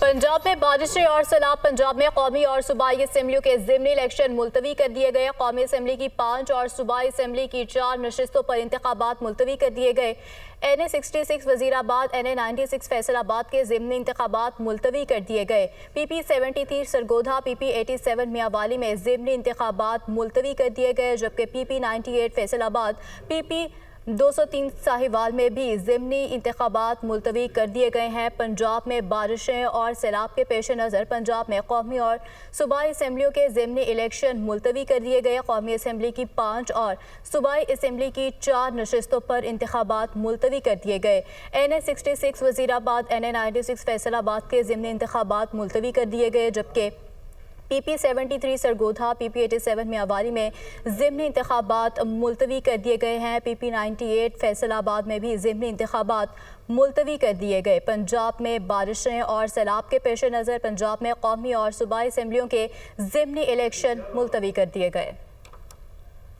पंजाब में बारिशें और सैलाब। पंजाब में कौमी और सूबाई असम्बलियों के ज़िमनी इलेक्शन मुलतवी कर दिए गए। कौमी असम्बली की 5 और सूबाई असम्बली की 4 नशिस्तों पर इंतखाबात मुलतवी कर दिए गए। NA 66 वजीराबाद, NA 96 फैसलाबाद के ज़िमनी इंतखाबात मुलतवी कर दिए गए। PP 73 सरगोधा, PP 87 मियांवाली में ज़िमनी इंतखाबात मुलतवी कर दिए गए, जबकि PP 98 फैसलाबाद, PP 203 साहिवाल में भी ज़िमनी इंतखाबात मुलतवी कर दिए गए हैं। पंजाब में बारिशें और सैलाब के पेश नज़र पंजाब में कौमी और सूबाई असम्बलियों के ज़िमनी इलेक्शन मुलतवी कर दिए गए। कौमी असम्बली की 5 और सूबाई असम्बली की 4 नशिस्तों पर इंतखाबात मुलतवी कर दिए गए। NA 66 वजीराबाद, NA 96 फैसलाबाद के ज़िमनी इंतखाबात मुलतवी कर दिए गए, जबकि PP 73 सरगोधा, PP 87 मियांवाली में ज़िमनी इंतखाबात मुलतवी कर दिए गए हैं। PP 98 फैसलाबाद में भी ज़िमनी इंतखाबात मुलतवी कर दिए गए। पंजाब में बारिशें और सैलाब के पेश नज़र पंजाब में कौमी और सूबाई असम्बलियों के ज़िमनी इलेक्शन मुलतवी कर दिए गए।